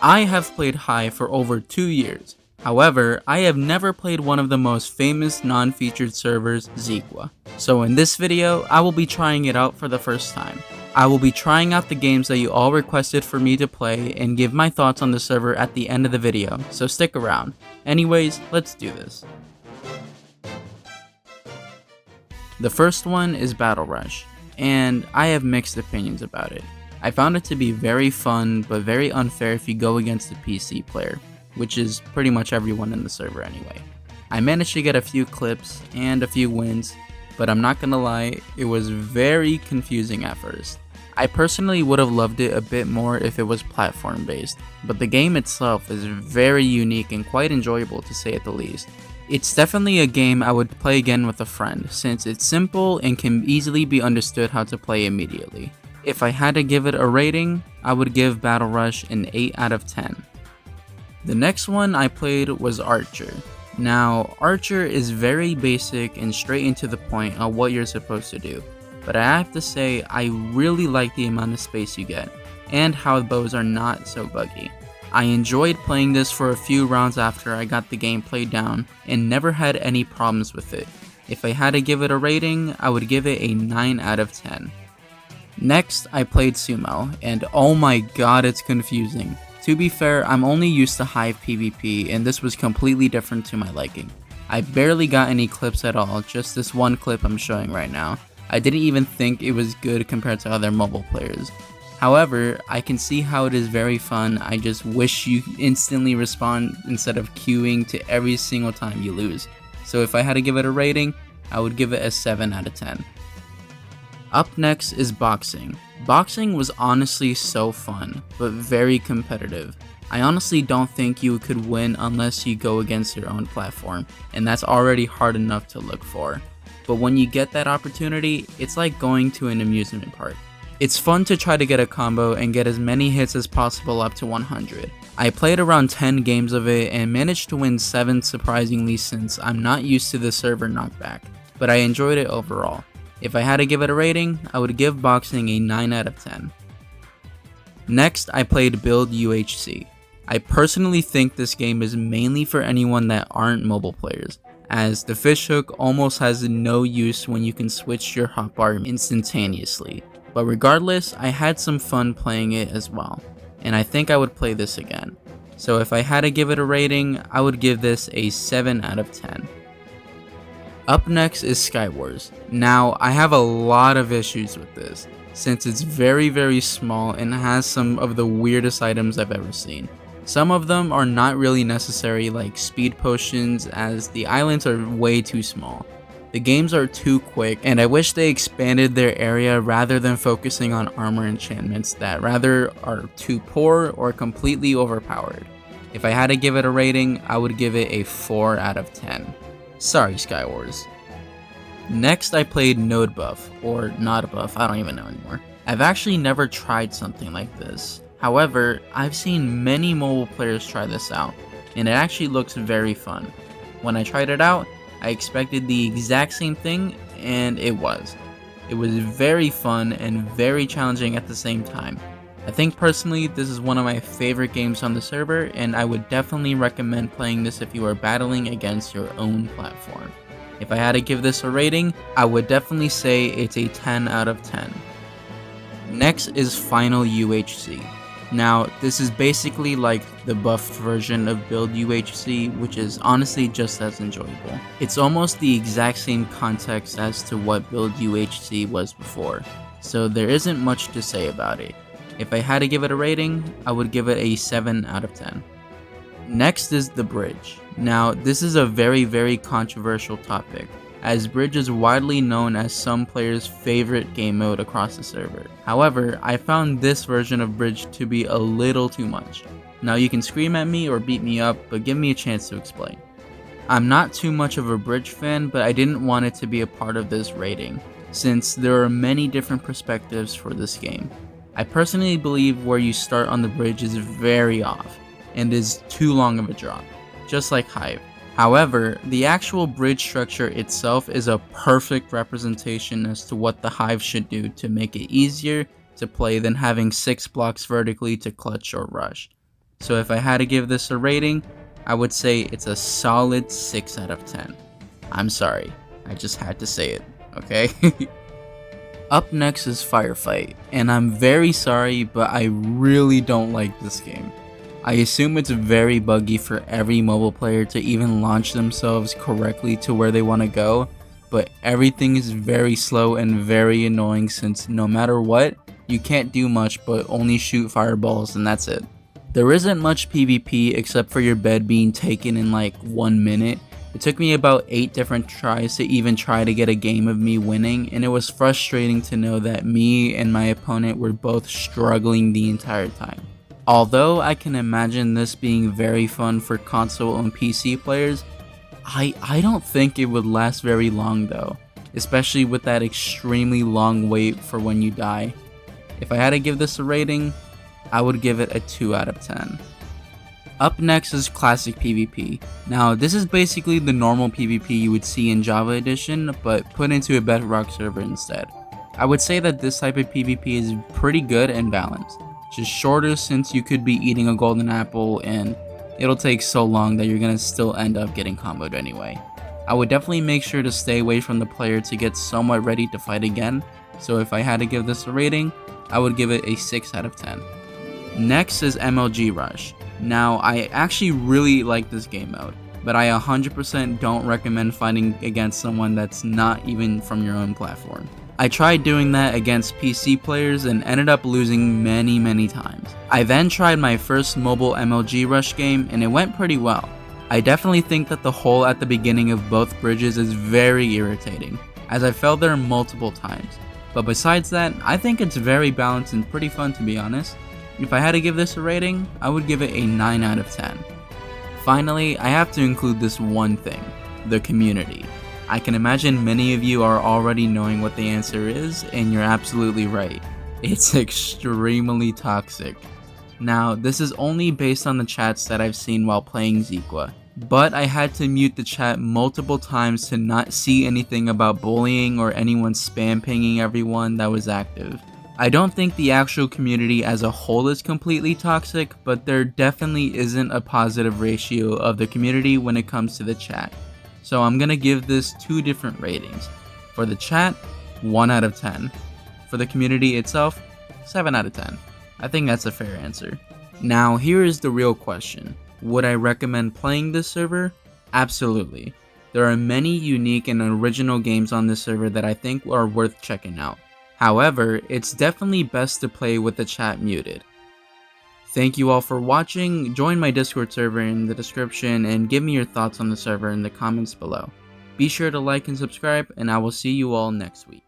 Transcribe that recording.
I have played Hive for over 2 years. However, I have never played one of the most famous non-featured servers, Zeqa. So in this video, I will be trying it out for the first time. I will be trying out the games that you all requested for me to play and give my thoughts on the server at the end of the video, so stick around. Anyways, let's do this. The first one is Battle Rush, and I have mixed opinions about it. I found it to be very fun, but very unfair if you go against a PC player, which is pretty much everyone in the server anyway. I managed to get a few clips and a few wins, but I'm not gonna lie, it was very confusing at first. I personally would have loved it a bit more if it was platform based, but the game itself is very unique and quite enjoyable to say at the least. It's definitely a game I would play again with a friend, since it's simple and can easily be understood how to play immediately. If I had to give it a rating, I would give Battle Rush an 8 out of 10. The next one I played was Archer. Now, Archer is very basic and straight into the point on what you're supposed to do, but I have to say I really like the amount of space you get, and how the bows are not so buggy. I enjoyed playing this for a few rounds after I got the gameplay down, and never had any problems with it. If I had to give it a rating, I would give it a 9 out of 10. Next, I played Sumo, and oh my god, it's confusing. To be fair, I'm only used to Hive PvP, and this was completely different to my liking. I barely got any clips at all, just this one clip I'm showing right now. I didn't even think it was good compared to other mobile players. However, I can see how it is very fun. I just wish you instantly respawn instead of queuing to every single time you lose. So if I had to give it a rating, I would give it a 7 out of 10. Up next is Boxing. Boxing was honestly so fun, but very competitive. I honestly don't think you could win unless you go against your own platform, and that's already hard enough to look for. But when you get that opportunity, it's like going to an amusement park. It's fun to try to get a combo and get as many hits as possible up to 100. I played around 10 games of it and managed to win 7 surprisingly, since I'm not used to the server knockback, but I enjoyed it overall. If I had to give it a rating, I would give Boxing a 9 out of 10. Next, I played Build UHC. I personally think this game is mainly for anyone that aren't mobile players, as the fishhook almost has no use when you can switch your hotbar instantaneously. But regardless, I had some fun playing it as well, and I think I would play this again. So if I had to give it a rating, I would give this a 7 out of 10. Up next is Skywars. Now, I have a lot of issues with this, since it's very small and has some of the weirdest items I've ever seen. Some of them are not really necessary, like speed potions, as the islands are way too small. The games are too quick, and I wish they expanded their area rather than focusing on armor enchantments that rather are too poor or completely overpowered. If I had to give it a rating, I would give it a 4 out of 10. Sorry, Skywars. Next, I played Node Buff, or Not Buff, I don't even know anymore. I've actually never tried something like this. However, I've seen many mobile players try this out, and it actually looks very fun. When I tried it out, I expected the exact same thing, and it was. It was very fun and very challenging at the same time. I think personally this is one of my favorite games on the server, and I would definitely recommend playing this if you are battling against your own platform. If I had to give this a rating, I would definitely say it's a 10 out of 10. Next is Final UHC. Now, this is basically like the buffed version of Build UHC, which is honestly just as enjoyable. It's almost the exact same context as to what Build UHC was before, so there isn't much to say about it. If I had to give it a rating, I would give it a 7 out of 10. Next is the Bridge. Now, this is a very controversial topic, as Bridge is widely known as some players' favorite game mode across the server. However, I found this version of Bridge to be a little too much. Now, you can scream at me or beat me up, but give me a chance to explain. I'm not too much of a Bridge fan, but I didn't want it to be a part of this rating, since there are many different perspectives for this game. I personally believe where you start on the bridge is very off, and is too long of a drop, just like Hive. However, the actual bridge structure itself is a perfect representation as to what the Hive should do to make it easier to play than having 6 blocks vertically to clutch or rush. So if I had to give this a rating, I would say it's a solid 6 out of 10. I'm sorry, I just had to say it, okay? Up next is Firefight, and I'm very sorry, but I really don't like this game. I assume it's very buggy for every mobile player to even launch themselves correctly to where they want to go, but everything is very slow and very annoying since no matter what, you can't do much but only shoot fireballs and that's it. There isn't much PvP except for your bed being taken in like 1 minute. It took me about 8 different tries to even try to get a game of me winning, and it was frustrating to know that me and my opponent were both struggling the entire time. Although I can imagine this being very fun for console and PC players, I don't think it would last very long though, especially with that extremely long wait for when you die. If I had to give this a rating, I would give it a 2 out of 10. Up next is Classic PvP. Now this is basically the normal PvP you would see in Java Edition, but put into a Bedrock server instead. I would say that this type of PvP is pretty good and balanced. Just shorter since you could be eating a golden apple and it'll take so long that you're gonna still end up getting comboed anyway. I would definitely make sure to stay away from the player to get somewhat ready to fight again, so if I had to give this a rating, I would give it a 6 out of 10. Next is Mlg Rush. Now I actually really like this game mode, but I 100% don't recommend fighting against someone that's not even from your own platform. I tried doing that against PC players and ended up losing many times. I then tried my first mobile Mlg Rush game and it went pretty well. I definitely think that the hole at the beginning of both bridges is very irritating, as I fell there multiple times. But besides that, I think it's very balanced and pretty fun to be honest. If I had to give this a rating, I would give it a 9 out of 10. Finally, I have to include this one thing, the community. I can imagine many of you are already knowing what the answer is, and you're absolutely right. It's extremely toxic. Now, this is only based on the chats that I've seen while playing Zeqa, but I had to mute the chat multiple times to not see anything about bullying or anyone spam pinging everyone that was active. I don't think the actual community as a whole is completely toxic, but there definitely isn't a positive ratio of the community when it comes to the chat. So I'm gonna give this 2 different ratings. For the chat, 1 out of 10. For the community itself, 7 out of 10. I think that's a fair answer. Now here is the real question. Would I recommend playing this server? Absolutely. There are many unique and original games on this server that I think are worth checking out. However, it's definitely best to play with the chat muted. Thank you all for watching. Join my Discord server in the description and give me your thoughts on the server in the comments below. Be sure to like and subscribe, and I will see you all next week.